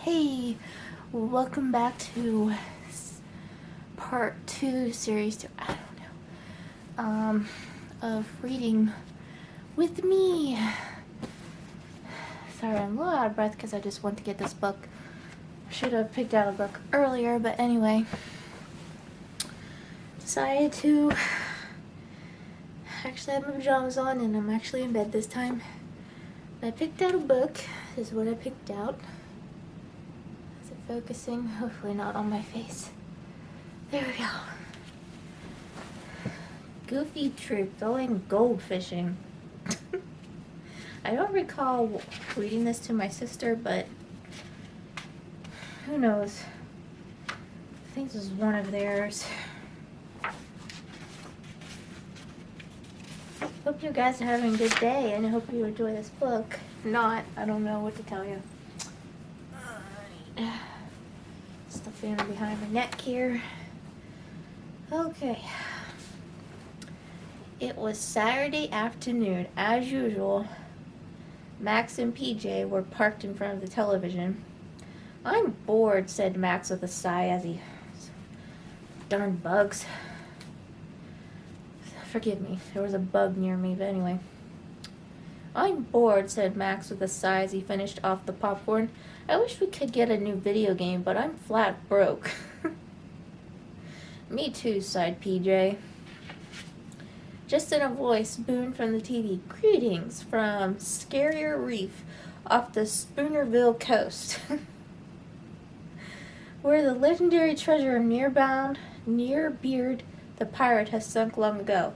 Hey, welcome back to part 2, series 2, I don't know, of reading with me. Sorry, I'm a little out of breath because I just want to get this book. Should have picked out a book earlier, but anyway. Decided to actually have my pajamas on and I'm actually in bed this time. I picked out a book. This is what I picked out. Is it focusing? Hopefully not on my face. There we go. Goofy Troop going gold fishing. I don't recall reading this to my sister, but who knows? I think this is one of theirs. Hope you guys are having a good day and I hope you enjoy this book. If not, I don't know what to tell you. Alright. Just the fan behind my neck here. Okay. It was Saturday afternoon. As usual, Max and PJ were parked in front of the television. I'm bored, said Max with a sigh as he... Darn bugs. Forgive me, there was a bug near me, but anyway. I'm bored, said Max with a sigh as he finished off the popcorn. I wish we could get a new video game, but I'm flat broke. Me too, sighed PJ. Just in a voice boomed from the TV. Greetings from Scarier Reef off the Spoonerville coast. Where the legendary treasure of Nearbeard the pirate has sunk long ago.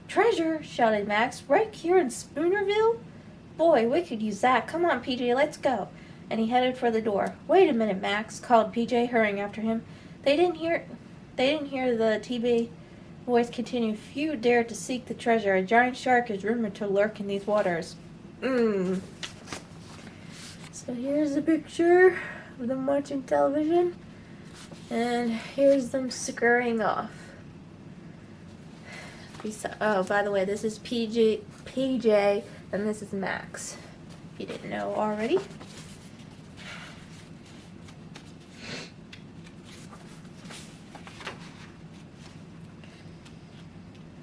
Treasure, shouted Max, right here in Spoonerville? Boy, we could use that. Come on, PJ, let's go. And he headed for the door. Wait a minute, Max, called PJ, hurrying after him. They didn't hear the TV voice continue. Few dare to seek the treasure. A giant shark is rumored to lurk in these waters. So here's a picture of them watching television. And here's them scurrying off. Oh, by the way, this is PJ, and this is Max. If you didn't know already.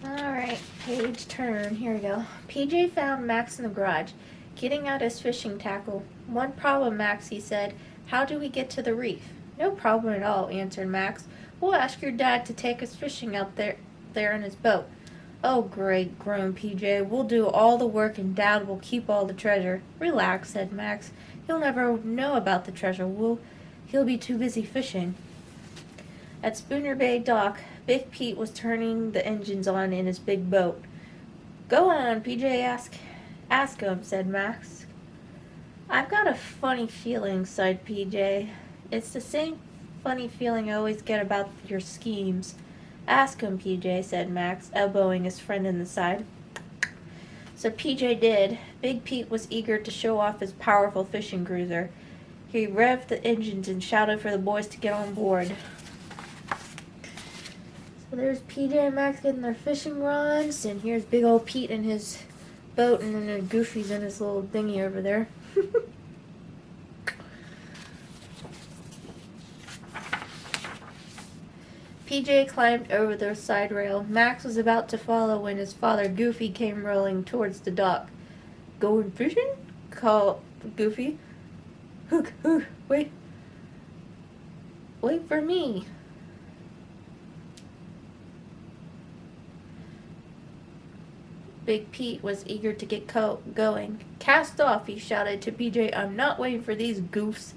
Alright, page turn. Here we go. PJ found Max in the garage, getting out his fishing tackle. One problem, Max, he said. How do we get to the reef? No problem at all, answered Max. We'll ask your dad to take us fishing out there in his boat. Oh, great, groaned PJ. We'll do all the work and Dad will keep all the treasure. Relax, said Max. He'll never know about the treasure. He'll be too busy fishing. At Spooner Bay Dock, Big Pete was turning the engines on in his big boat. Go on, PJ, ask him, said Max. I've got a funny feeling, sighed PJ. It's the same funny feeling I always get about your schemes. Ask him, PJ, said Max, elbowing his friend in the side. So PJ did. Big Pete was eager to show off his powerful fishing cruiser. He revved the engines and shouted for the boys to get on board. So there's PJ and Max getting their fishing rods, and here's big old Pete in his boat, and then Goofy's in his little dinghy over there. PJ climbed over the side rail. Max was about to follow when his father, Goofy, came rolling towards the dock. Going fishing? Called Goofy. Hook, wait for me. Big Pete was eager to get going. Cast off, he shouted to PJ. I'm not waiting for these goofs.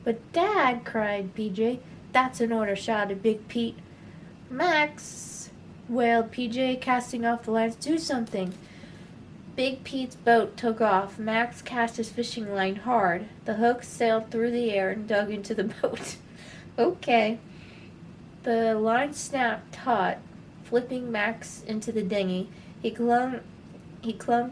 But Dad, cried PJ. That's an order, shouted Big Pete. Max, wailed PJ, casting off the lines. Do something. Big Pete's boat took off. Max cast his fishing line hard. The hook sailed through the air and dug into the boat. Okay. The line snapped taut, flipping Max into the dinghy. He clung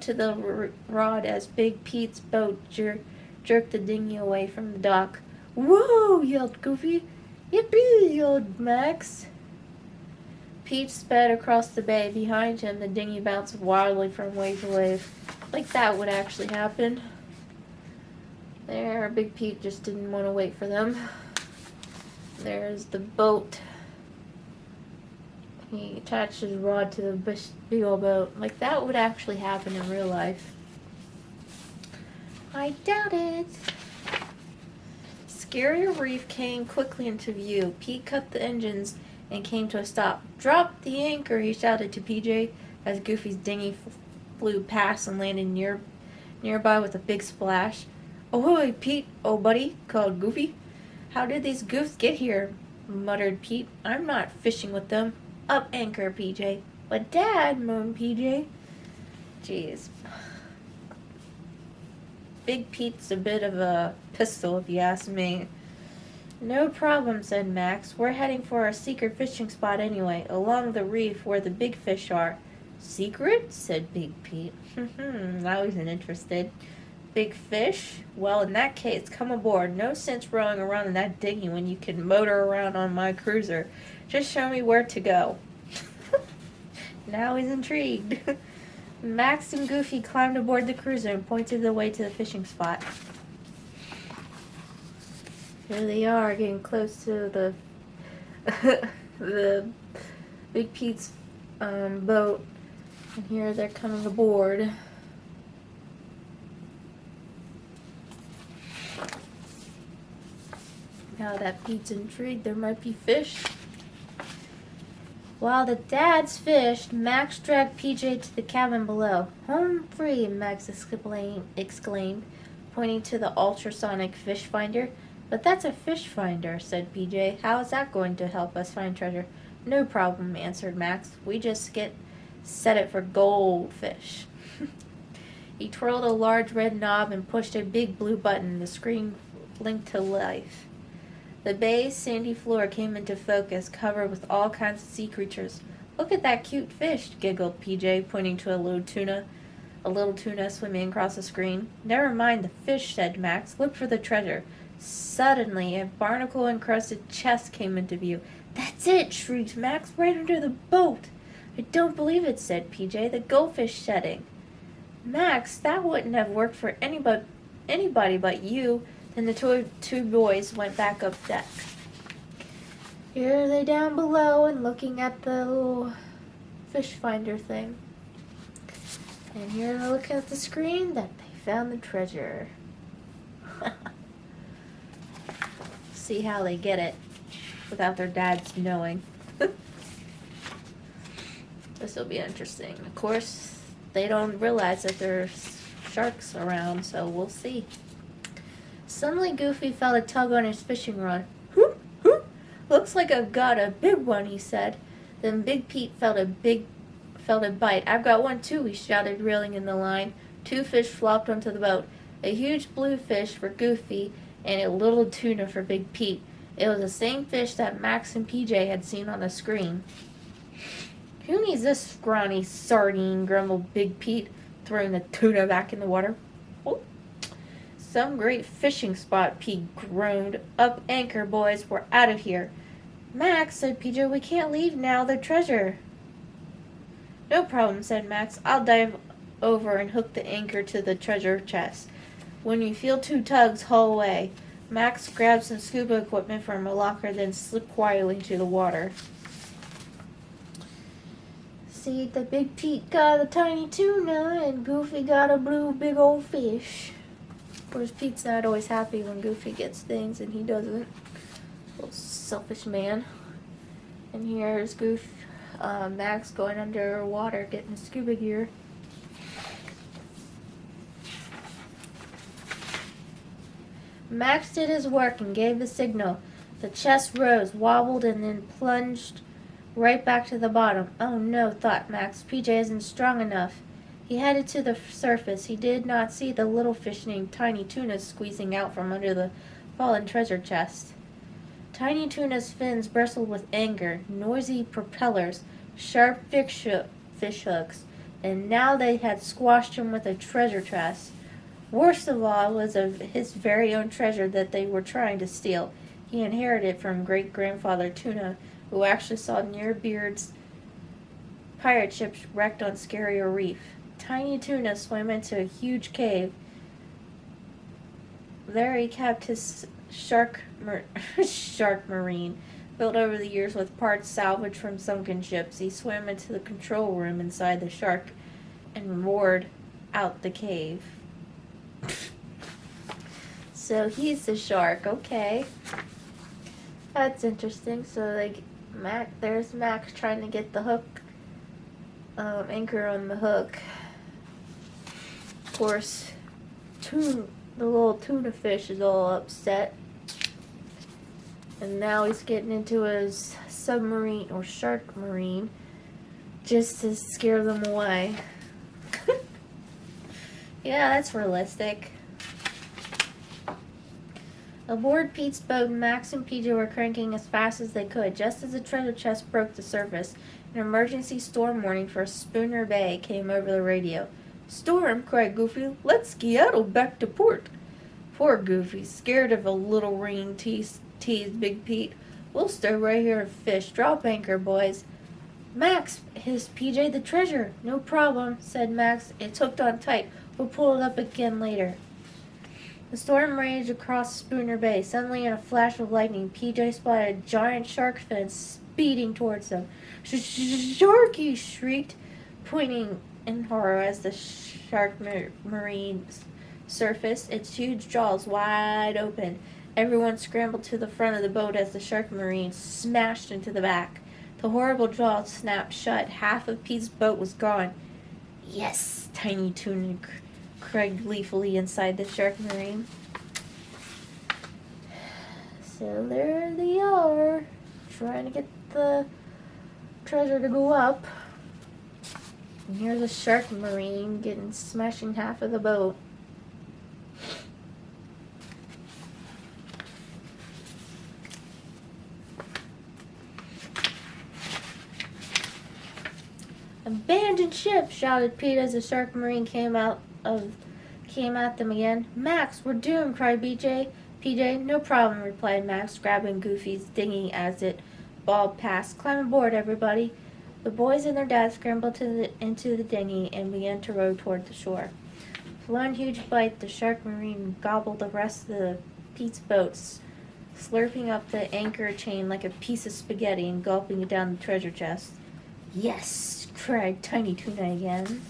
to the rod as Big Pete's boat jerked the dinghy away from the dock. Whoa, yelled Goofy. Yippee, yelled Max. Pete sped across the bay. Behind him, the dinghy bounced wildly from wave to wave. Like that would actually happen. There, Big Pete just didn't want to wait for them. There's the boat. He attached his rod to the big old boat. Like, that would actually happen in real life. I doubt it. Scary Reef came quickly into view. Pete cut the engines and came to a stop. "Drop the anchor," he shouted to PJ as Goofy's dinghy flew past and landed nearby with a big splash. "Ahoy, Pete, oh buddy," called Goofy. "How did these goofs get here?" muttered Pete. "I'm not fishing with them." "Up anchor, PJ." "But Dad," moaned PJ. Jeez. Big Pete's a bit of a pistol, if you ask me. "No problem," said Max. "We're heading for our secret fishing spot anyway, along the reef where the big fish are." "Secret?" said Big Pete. I wasn't interested. "Big fish? Well, in that case, come aboard. No sense rowing around in that dinghy when you can motor around on my cruiser. Just show me where to go." Now he's intrigued. Max and Goofy climbed aboard the cruiser and pointed the way to the fishing spot. Here they are, getting close to the the Big Pete's boat, and here they're coming aboard. Now that Pete's intrigued, there might be fish. While the dads fished, Max dragged PJ to the cabin below. "Home free," Max exclaimed, pointing to the ultrasonic fish finder. "But that's a fish finder," said PJ. "How is that going to help us find treasure?" "No problem," answered Max. "We just set it for goldfish." He twirled a large red knob and pushed a big blue button. The screen blinked to life. The bay's sandy floor came into focus, covered with all kinds of sea creatures. "Look at that cute fish," giggled PJ, pointing to a little tuna swimming across the screen. "Never mind the fish," said Max. "Look for the treasure." Suddenly, a barnacle-encrusted chest came into view. "That's it!" shrieked Max. "Right under the boat!" "I don't believe it," said PJ. "The goldfish shedding." "Max, that wouldn't have worked for anybody but you." Then the two boys went back up deck. Here they down below and looking at the little fish finder thing. And here they're looking at the screen that they found the treasure. See how they get it without their dads knowing. This will be interesting. Of course, they don't realize that there's sharks around, so we'll see. Suddenly, Goofy felt a tug on his fishing rod. "Whoop, whoop! Looks like I've got a big one," he said. Then Big Pete felt a bite. "I've got one too," he shouted, reeling in the line. 2 fish flopped onto the boat. A huge blue fish for Goofy and a little tuna for Big Pete. It was the same fish that Max and PJ had seen on the screen. "Who needs this scrawny sardine?" grumbled Big Pete, throwing the tuna back in the water. "Oh. Some great fishing spot," Pete groaned. "Up anchor, boys. We're out of here." "Max," said PJ, "we can't leave now. The treasure." "No problem," said Max. "I'll dive over and hook the anchor to the treasure chest. When you feel 2 tugs, haul away." Max grabbed some scuba equipment from a locker, then slipped quietly into the water. See, the Big Pete got a tiny tuna, and Goofy got a blue big old fish. Of course, Pete's not always happy when Goofy gets things, and he doesn't. Little selfish man. And here's Max going underwater, getting his scuba gear. Max did his work and gave the signal. The chest rose, wobbled, and then plunged right back to the bottom. "Oh no," thought Max. "PJ isn't strong enough." He headed to the surface. He did not see the little fish named Tiny Tuna squeezing out from under the fallen treasure chest. Tiny Tuna's fins bristled with anger, noisy propellers, sharp fish hooks, and now they had squashed him with a treasure chest. Worst of all was his very own treasure that they were trying to steal. He inherited from great-grandfather Tuna, who actually saw Nearbeard's pirate ships wrecked on Scary Reef. Tiny Tuna swam into a huge cave There he kept his shark marine, built over the years with parts salvaged from sunken ships. He swam into the control room inside the shark and roared out the cave. So he's the shark, okay. That's interesting. So like there's Max trying to get the hook, anchor on the hook. Of course, the little tuna fish is all upset. And now he's getting into his submarine or shark marine just to scare them away. Yeah, that's realistic. Aboard Pete's boat, Max and PJ were cranking as fast as they could. Just as the treasure chest broke the surface, an emergency storm warning for Spooner Bay came over the radio. "Storm!" cried Goofy. "Let's skedaddle back to port." Poor Goofy, scared of a little rain, teased Big Pete. "We'll stay right here and fish. Drop anchor, boys." "Max," hissed PJ, "the treasure." "No problem," said Max. "It's hooked on tight. We'll pull it up again later." The storm raged across Spooner Bay. Suddenly, in a flash of lightning, PJ spotted a giant shark fin speeding towards them. "Sharky!" shrieked, pointing in horror as the shark marine surfaced, its huge jaws wide open. Everyone scrambled to the front of the boat as the shark marine smashed into the back. The horrible jaws snapped shut. Half of Pete's boat was gone. "Yes!" Tiny Tuna cried gleefully inside the shark marine. So there they are, trying to get the treasure to go up. And here's a shark marine smashing half of the boat. "Abandon ship!" shouted Pete as the shark marine came at them again. "Max, we're doomed!" cried PJ. "No problem," replied Max, grabbing Goofy's dinghy as it bobbed past. "Climb aboard, everybody." The boys and their dad scrambled into the dinghy and began to row toward the shore. With one huge bite, the shark marine gobbled the rest of Pete's boats, slurping up the anchor chain like a piece of spaghetti and gulping it down the treasure chest. "Yes!" cried Tiny Tuna again.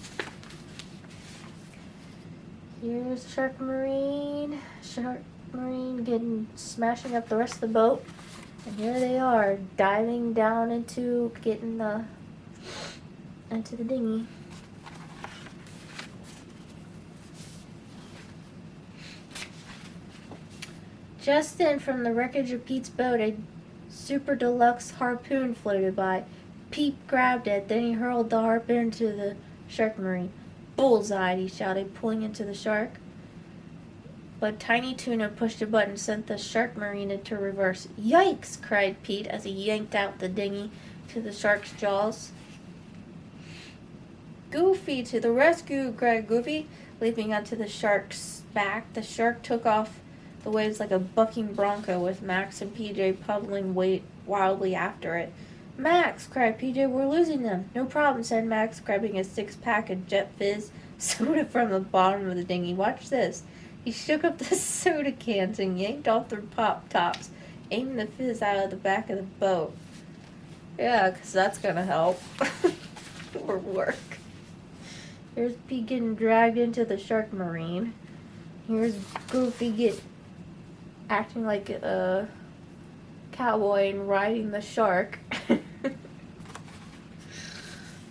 Here's Shark Marine smashing up the rest of the boat. And here they are, diving down into the dinghy. Just then, from the wreckage of Pete's boat, a super deluxe harpoon floated by. Pete grabbed it, then he hurled the harpoon to the shark marine. "Bullseye!" he shouted, pulling into the shark. But Tiny Tuna pushed a button, sent the shark marine into reverse. "Yikes!" cried Pete as he yanked out the dinghy to the shark's jaws. "Goofy, to the rescue!" cried Goofy, leaping onto the shark's back. The shark took off the waves like a bucking bronco, with Max and PJ puddling wildly after it. "Max!" cried PJ, "we're losing them." "No problem," said Max, grabbing a six-pack of Jet Fizz soda from the bottom of the dinghy. "Watch this." He shook up the soda cans and yanked off their pop tops, aiming the fizz out of the back of the boat. Yeah, because that's going to help. Or work. Here's Pete getting dragged into the shark marine. Here's Goofy acting like a cowboy and riding the shark.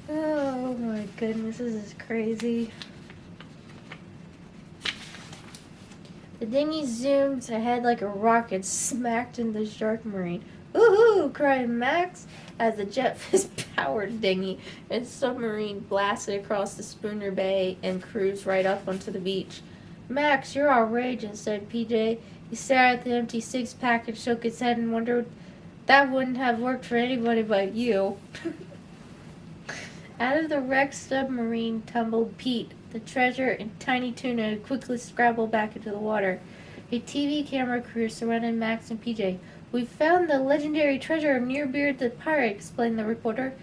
Oh my goodness, this is crazy. The dinghy zoomed ahead like a rocket, smacked into the shark marine. "Woohoo!" cried Max as the jet fizz-powered dinghy and submarine blasted across the Spooner Bay and cruised right up onto the beach. "Max, you're outrageous," said PJ. He stared at the empty six-pack and shook his head and wondered, that wouldn't have worked for anybody but you. Out of the wrecked submarine tumbled Pete, the treasure, and Tiny Tuna, who quickly scrabbled back into the water. A TV camera crew surrounded Max and PJ. "We've found the legendary treasure of Nearbeard the pirate," explained the reporter.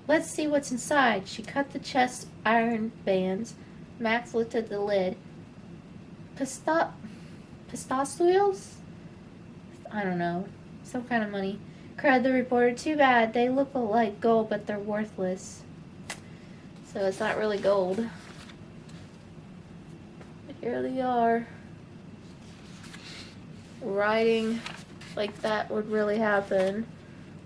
"Let's see what's inside." She cut the chest iron bands. Max looked at the lid. pistachios? I don't know. Some kind of money. Cried the reporter. Too bad. They look like gold, but they're worthless. So it's not really gold. But here they are. Riding like that would really happen.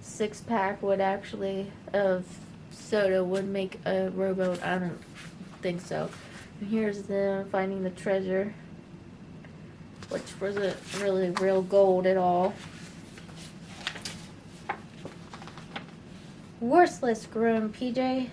6-pack would actually, of soda would make a rowboat. I don't think so. And here's them finding the treasure, which wasn't really real gold at all. Worthless, groaned PJ.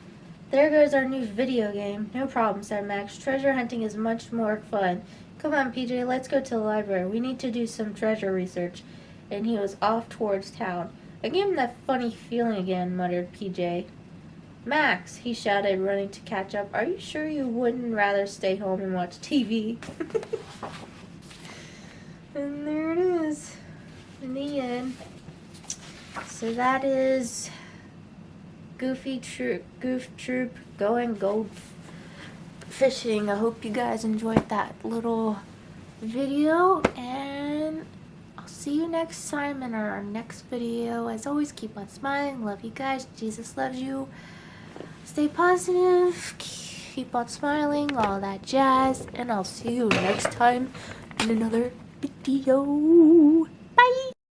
There goes our new video game. No problem, said Max. Treasure hunting is much more fun. Come on, PJ, let's go to the library. We need to do some treasure research. And he was off towards town. I gave him that funny feeling again, muttered PJ. Max, he shouted, running to catch up. Are you sure you wouldn't rather stay home and watch TV? And there it is. In the end. So that is Goof Troop going gold fishing. I hope you guys enjoyed that little video, and I'll see you next time in our next video. As always, keep on smiling. Love you guys. Jesus loves you. Stay positive. Keep on smiling. All that jazz. And I'll see you next time in another video.